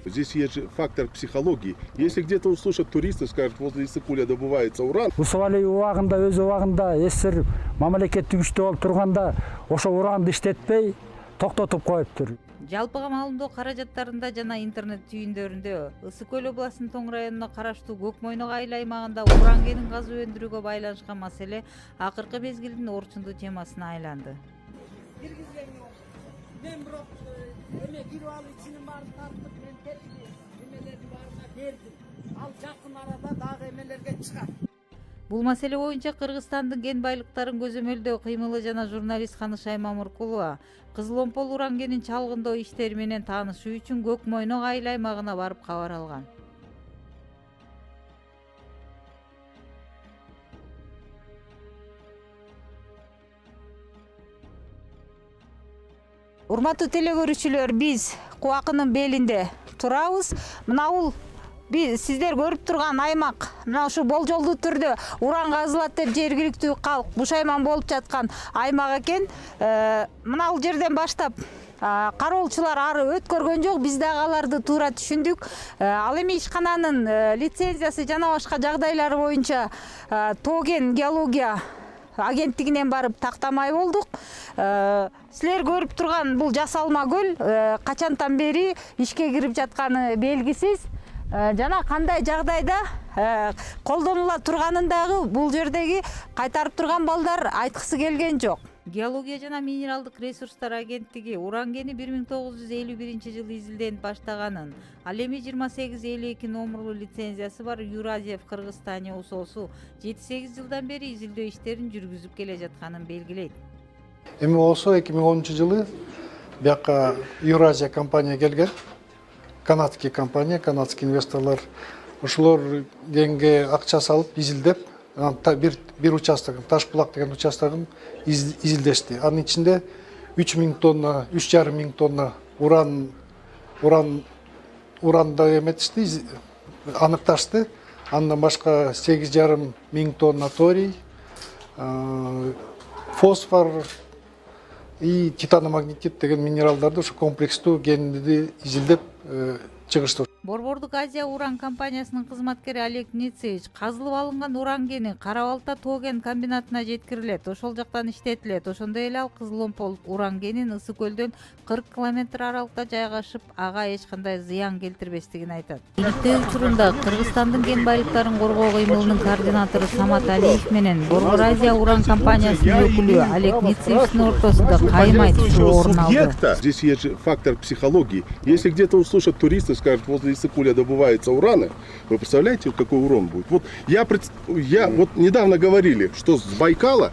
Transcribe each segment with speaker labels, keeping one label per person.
Speaker 1: Здесь есть же фактор психологии. Если где-то услышат туристы, скажут, возле Иссыкуля добывается уран.
Speaker 2: Усвали убагында, өз убагында эсер мамлекеттик күчтүү болуп турганда ошо уранды иштетпей токтотуп коюптур.
Speaker 3: Жалпыга маалымдоо каражаттарында жана интернет түйүндөрүндө Ысык көл областынын Тоң районуна караштуу Көкмойнок айыл аймагында уран кенин казуу өндүрүүгө байланышкан маселе акыркы мезгилдин орчундуу темасына айланды.
Speaker 4: Ben bırak giriyor içinin var tartıp ben tepki emelerdi varına verdim. Al yakın arada dağ emelerge çıkar.
Speaker 3: Бул маселе боюнча Кыргызстандын кен байлыктарын көзөмөлдөө кыймылы жана журналист Канышай Мамыркулова Кызыломпол уран кенин чалгындоо иштери менен таанышуу үчүн Көкмойнок айыл аймагына барып кабар алган. Урматтуу телегөрүүчүлөр, биз Кубакынын белинде турабыз. Мына бул сиздер көрүп турган аймак, мына ушу болжолдуу түрдө уран казылат деп жергиликтүү калк бушайман болуп жаткан аймак экен. Мына бул жерден баштап кароолчулар ары өткөргөн жок, биз дагы аларды туура түшүндүк. Ал эми ишкананын лицензиясы жана башка жагдайлары боюнча Тоген геология агенттигинен барып тактамай болдук. Силер көрүп турган бул жасалма көл качантан бери ишке кирип жатканы белгисиз. Жана кандай жагдайда колдонула турганын дагы бул жердеги кайтарып турган балдар айткысы келген жок. Геология жана минералдык ресурстар агенттиги уран кени 1951-жылы изилденип баштаганын, ал эми 2852 номерлуу лицензиясы бар Юразия в Кыргызстане УСОсу 7-8 жылдан бери изилдөө иштерин жүргүзүп келе жатканын белгилейт.
Speaker 5: Эми болсо 2010-жылы бияка Юразия компания келген. Канадский компания, канадский инвесторлар. Ошолор кенге акча салып, изилдеп, бир участогун, Ташбулак деген участогун изилдешти. Анын ичинде 3000 тонна, 3500 тонна уранда эметишти, аныкташты. Андан башка 8500 тонна торий, фосфор и титаномагнетит деген минералдарды ушу комплекстүү кенди изилдеп чыгышты.
Speaker 3: Борбордук Азия уран компаниясынын кызматкери Олег Ницевич казылып алынган уран кени Кара Балта Тоген комбинатына жеткирилет, ошол жактан иштетилет. Ошондой эле ал Кызыломпол уран кенин Ысык көлдөн 40 километр аралыкта жайгашып, ага эч кандай зыян келтирбестигин айтат. Иликтөө учурунда Кыргызстандын кен байлыктарын коргоо кыймылынын координатору Самат Алиев менен Борбор Азия уран компаниясынын өкүлү Олег Ницевичтин ортосунда кайым айтышуу орун алды.
Speaker 1: Здесь есть же фактор психологии. Если где-то услышат туристы, скажут, возле Иссыкуля добывается уран, вы представляете, какой урон будет? Вот я вот недавно говорили, что с Байкала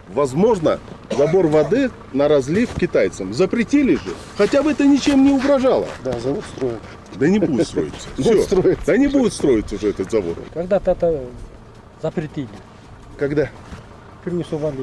Speaker 1: возможно забор воды на разлив китайцам. Запретили же. Хотя бы это ничем не угрожало.
Speaker 5: Да, завод строят.
Speaker 1: Да не будет строиться. Все. Да не будет строиться уже этот завод.
Speaker 2: Когда-то это запретили.
Speaker 1: Когда?
Speaker 2: Принесували.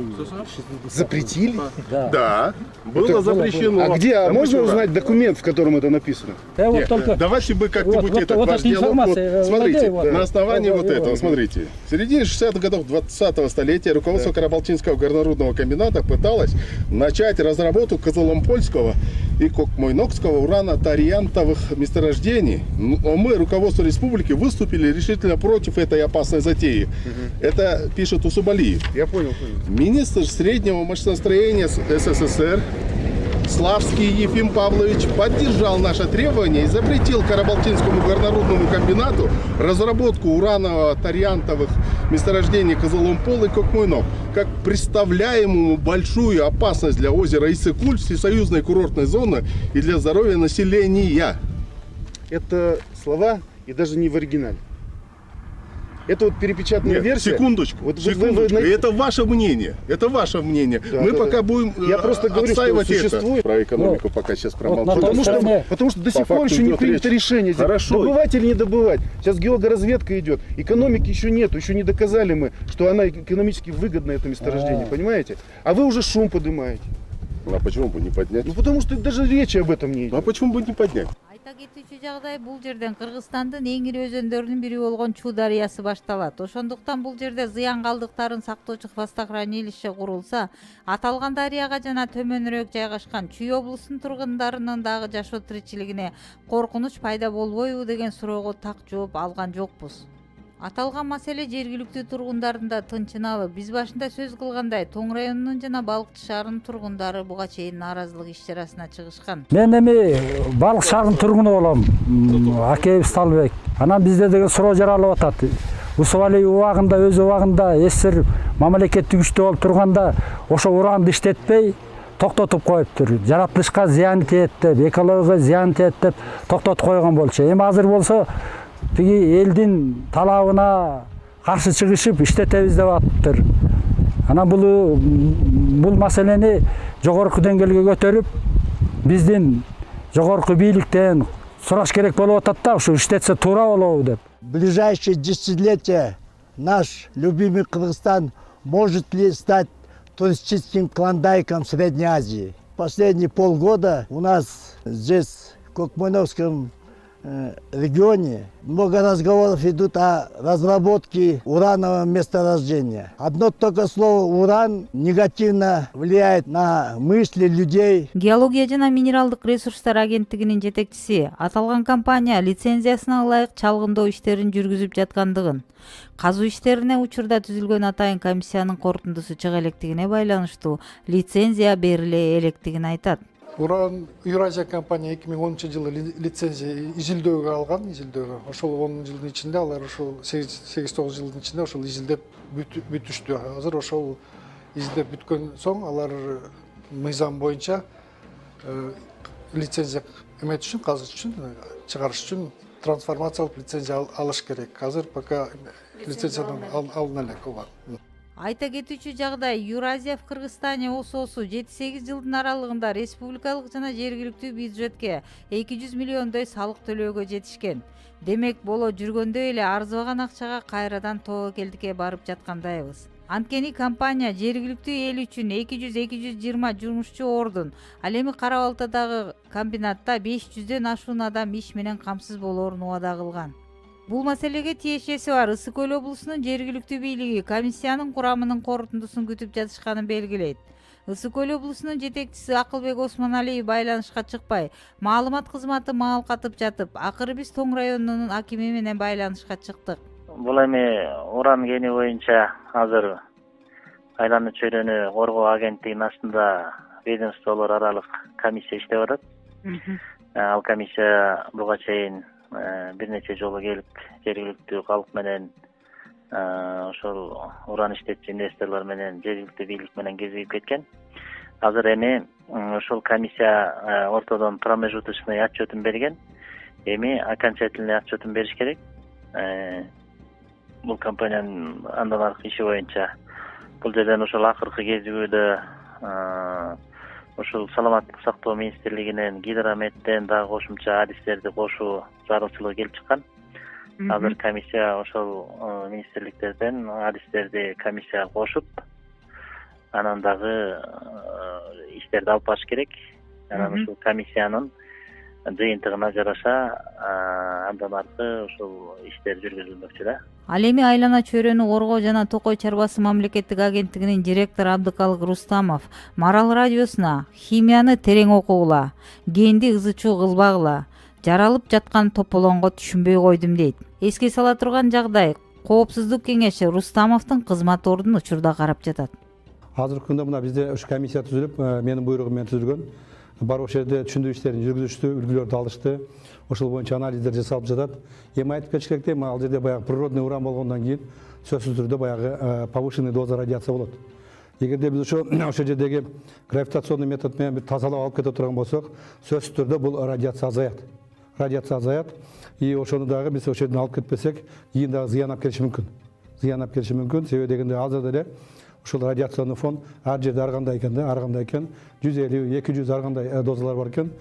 Speaker 1: Запретили?
Speaker 2: Да.
Speaker 1: Да. Было запрещено.
Speaker 6: А где? Можно узнать документ, в котором это написано?
Speaker 2: Я вот
Speaker 1: Нет,
Speaker 2: только...
Speaker 1: давайте бы как-нибудь
Speaker 2: Вот
Speaker 1: ваш
Speaker 2: эта
Speaker 1: диалог.
Speaker 2: информация,
Speaker 1: Смотрите,
Speaker 2: владею,
Speaker 1: на основании вот этого,
Speaker 2: вот.
Speaker 1: смотрите. В середине 60-х годов 20-го столетия руководство Карабалтинского горнорудного комбината пыталось начать разработку Кызыломпольского и Кокмойнокского урано-тариантовых месторождений. Но мы, руководство республики, выступили решительно против этой опасной затеи. Это пишет Усубалиев.
Speaker 6: Я понял.
Speaker 1: Министр среднего машиностроения СССР Славский Ефим Павлович поддержал наше требование и запретил Карабалтинскому горнорудному комбинату разработку ураново-тариантовых месторождений Кызыломпол и Кокмойнок, как представляемую большую опасность для озера Иссык-Куль, всесоюзной курортной зоны и для здоровья населения.
Speaker 6: Это слова и даже не в оригинале. Это вот перепечатанная
Speaker 1: Нет,
Speaker 6: версия.
Speaker 1: секундочку,
Speaker 6: Вот
Speaker 1: секундочку.
Speaker 6: вы-
Speaker 1: Это ваше мнение. Это ваше мнение.
Speaker 6: Да,
Speaker 1: Мы
Speaker 6: да,
Speaker 1: пока
Speaker 6: да.
Speaker 1: будем
Speaker 6: Я просто говорю, что
Speaker 1: отстаивать
Speaker 6: существует.
Speaker 1: это. Про экономику пока сейчас промолчу.
Speaker 2: на той стороне-
Speaker 6: Потому что до
Speaker 1: По
Speaker 6: сих пор
Speaker 1: факту
Speaker 6: еще не
Speaker 1: идет
Speaker 6: принято
Speaker 1: речь.
Speaker 6: решение.
Speaker 1: Хорошо.
Speaker 6: Добывать или не добывать. Сейчас геологоразведка идет. Экономики еще нету. Еще не доказали мы, что она экономически выгодна, это месторождение. Понимаете? А вы уже шум поднимаете.
Speaker 1: А почему бы не поднять?
Speaker 6: Ну потому что даже речи об этом не идет.
Speaker 1: А почему бы не поднять?
Speaker 3: Айта кетүүчү жагдай, бул жерден Кыргызстандын эң ири өзөндөрүнүн бири болгон Чу дарыясы башталат. Ошондуктан бул жерде зыян калдыктарын сактоочу хвостохранилище курулса, аталган дарыяга жана төмөнүрөөк жайгашкан Чүй облусунун тургундарынын дагы жашоо тиричилигине коркунуч пайда болбойбу деген суроого так жооп алган жокпуз. Аталган маселе жергиликтүү тургундардын да тынчын алып, биз башында сөз кылгандай, Тоң районунун жана Балыкчы шаарынын тургундары буга чейин нааразылык иш-чарасына чыгышкан.
Speaker 2: Мен эми Балык шаарынын тургуну болом, Акеев Сталбек. Анан бизде деген суроо жаралып атат. Усубали убагында, өз убагында СССР мамлекеттик күчтүү болуп турганда, ошо уранды иштетпей токтотуп коюптур. Жаратылышка зыян тиет деп, экологияга зыян тиет деп токтотуп койгон болчу. Эми азыр болсо тиги элдин талабына каршы чыгышып иштетебиз деп атыптыр. Анан бул маселени жогорку деңгээлге көтөрүп, биздин жогорку бийликтен сураш керек болуп атат да, ушу иштетсе туура болобу деп.
Speaker 7: В ближайшие десятилетия наш любимый Кыргызстан может ли стать туристическим клондайком Средней Азии? Последние полгода у нас здесь, в Кокмановском регионе, много разговоров идут о разработке уранового месторождения. Одно только слово «уран» негативно влияет на мысли людей.
Speaker 3: Геология жана минералдык ресурстар агенттигинин жетекчиси аталган компания лицензиясына ылайык чалгындоо иштерин жүргүзүп жаткандыгын, казуу иштерине учурда түзүлгөн атайын комиссиянын корутундусу чыга электигине байланыштуу лицензия бериле электигин айтат.
Speaker 5: Уран Евразия компания 2010 жылы лицензия изилдөөгө алган, ошол 10 жылдын ичинде алар ошол 8-9 жылдын ичинде ошол изилдеп бүтүштү. Азыр ошол изилдеп бүткөн соң алар мыйзам боюнча лицензия эметиш үчүн, казыш үчүн, чыгарыш үчүн трансформациялык лицензия алыш керек. Азыр пока лицензиядан алына элек ооба.
Speaker 3: Айта кетүүчү жагдай, Евразия в Кыргызстане ОСОсу 7-8 жылдын аралыгында республикалык жана жергиликтүү бюджетке 200 миллиондой салык төлөөгө жетишкен. Демек, боло жүргөндөй эле арзыбаган акчага кайрадан тобокелдикке барып жаткандайбыз. Анткени компания жергиликтүү эл үчүн 200-220 жумушчу ордун, ал эми Кара Балтадагы комбинатта 500дөн ашуун адам иш менен камсыз болоорун убада кылган. Бул маселеге тиешеси бар Ысык Көл облусунун жергиликтүү бийлиги комиссиянын курамынын корутундусун күтүп жатышканын белгилейт. Ысык Көл облусунун жетекчиси Акылбек Осмоналиев байланышка чыкпай, маалымат кызматы маал катып жатып, акыры биз Тоң районунун акими менен байланышка чыктык.
Speaker 8: Бул эми уран кени боюнча азыр айлануу чөйрөнү коргоо агенттигинин астында ведомстволор аралык комиссия иштеп атат. Ал комиссия буга чейин бир нече жолу келип жергиликтүү калк менен ошол уран иштетчү инвесторлор менен жергиликтүү бийлик менен кезигип кеткен. Азыр эми ошол комиссия ортодон промежуточный отчетун берген. Эми окончательный отчетун бериш керек. Бул компаниянын андан аркы иши боюнча бул жерден ошол акыркы кезигүүдө ошол саламаттык сактоо министрлигинен, Гидрометтен дагы кошумча адистерди кошуу зарылчылыгы келип чыккан. Азыр комиссия ошол министрликтерден адистерди комиссияга кошуп, анан дагы иштерди алып барыш керек. Анан ушул комиссиянын жыйынтыгына жараша андан аркы ушул иштер жүргүзүлмөкчү да.
Speaker 3: Ал эми айлана чөйрөнү коргоо жана Токой чарбасы мамлекеттик агенттигинин директору Абдыкалык Рустамов Марал радиосуна химияны терең окугула, генди ызычуу кылбагыла, жаралып жаткан тополоңго түшүнбөй койдум дейт. Эске сала турган жагдай, Коопсуздук кеңеши Рустамовдун кызмат ордун учурда карап жатат.
Speaker 9: Азыркы күндө мына бизде ушу комиссия түзүлүп, менин буйругум менен түзүлгөн. Бар ошол жерде түшүндүрүү иштерин жүргүзүштү, үлгүлөрдү алышты. Ошол боюнча анализдер жасалып жатат. Эми айтып кетиш керек дейм, ал жерде баягы природный уран болгондон кийин сөзсүз түрдө баягы повышенный доза радиация болот. Эгерде биз ошол жердеги гравитационный метод менен бир тазалап алып кете турган болсок, сөзсүз түрдө бул радиация азаят. Радиация азаят. И ошону дагы биз ошол жерден алып кетпесек, кийин дагы зыян алып келиши мүмкүн. Себеби дегенде азыр деле ушул радиационный фон ар жерде ар кандай экен да, ар кандай экен. 150-200 ар кандай дозалар бар экен.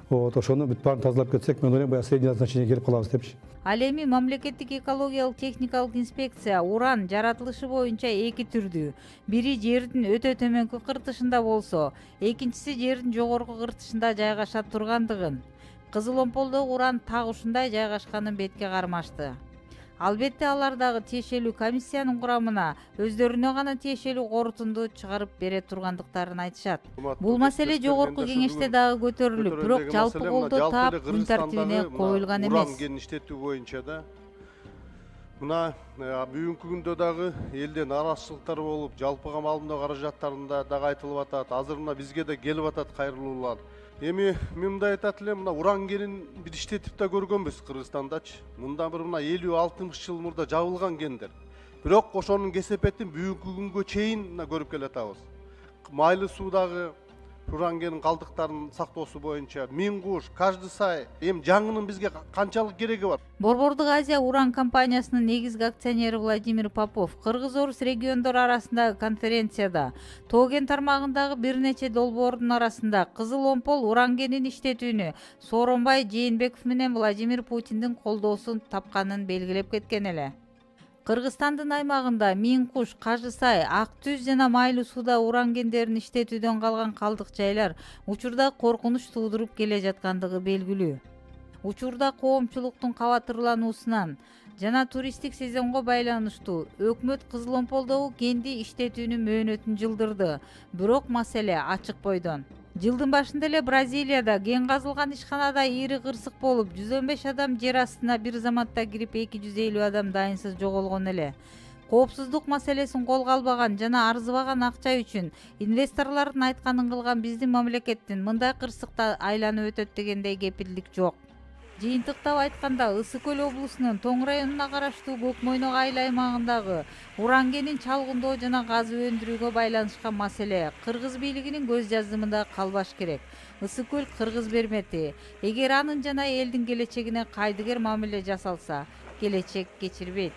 Speaker 9: Ошону бүт баарын тазалап кетсек, мен ойлойм, баягы средний значение келип калабыз депчи.
Speaker 3: Ал эми мамлекеттик экологиялык техникалык инспекция уран жаратылышы боюнча эки түрдүү. Бири жердин өтө төмөнкү кыртышында болсо, экинчиси жердин жогорку кыртышында жайгаша тургандыгын, Кызыл Омполдогу уран так ушундай жайгашканын бетке кармашты. Албетте алар дагы тиешелүү комиссиянын курамына өздөрүнө гана тиешелүү корутунду чыгарып бере тургандыктарын айтышат. Бул маселе жогорку кеңеште дагы көтөрүлүп, бирок жалпы колдоо таап күн тартибине коюлган эмес.
Speaker 10: Уран кен иштетүү боюнча да мына бүгүнкү күндө дагы элден нараазычылыктар болуп, жалпыга маалымдоо каражаттарында дагы айтылып атат. Азыр мына бизге да келип атат кайрылуулар. Эми мен мындай айтат элем, мына уран кенин бир иштетип да көргөнбүз Кыргызстандачы. Мындан бир мына 50-60 жыл мурда жабылган кендер. Бирок ошонун кесепетин бүгүнкү күнгө чейин мына көрүп келатабыз. Майлы суудагы уран кенин калдыктарын сактоосу боюнча Миң Куш, Кажды Сай, эми жаңынын бизге канчалык кереги бар?
Speaker 3: Борбордук Азия уран компаниясынын негизги акционери Владимир Попов Кыргыз-Орус региондору арасындагы конференцияда тоо кен тармагындагы бир нече долбоордун арасында Кызыл Омпол уран кенин иштетүүнү Сооронбай Жээнбеков менен Владимир Путиндин колдоосун тапканын белгилеп кеткен эле. Кыргызстандын аймагында Миң Куш, Кажы Сай, Ак Түз жана Майлы сууда уран кендерин иштетүүдөн калган калдык жайлар учурда коркунуч туудуруп келе жаткандыгы белгилүү. Учурда коомчулуктун кабатырлануусунан жана туристтик сезонго байланыштуу өкмөт Кызыл Омполдогу кенди иштетүүнүн мөөнөтүн жылдырды, бирок маселе ачык бойдон. Жылдын башында эле Бразилияда кен казылган ишканада ири кырсык болуп, 115 адам жер астына бир заматта кирип 250 адам дайынсыз жоголгон эле. Коопсуздук маселесин колго албаган жана арзыбаган акча үчүн инвесторлордун айтканын кылган биздин мамлекеттин мындай кырсыкта айланып өтөт дегендей кепилдик жок. Жыйынтыктап айтканда, Ысык Көл облусунун Тоң районуна караштуу Көк Мойнок айыл аймагындагы уран кенин чалгындоо жана газы өндүрүүгө байланышкан маселе кыргыз бийлигинин көз жаздымында калбаш керек. Ысык Көл кыргыз бермети. Эгер анын жана элдин келечегине кайдыгер мамиле жасалса, келечек кечирбейт.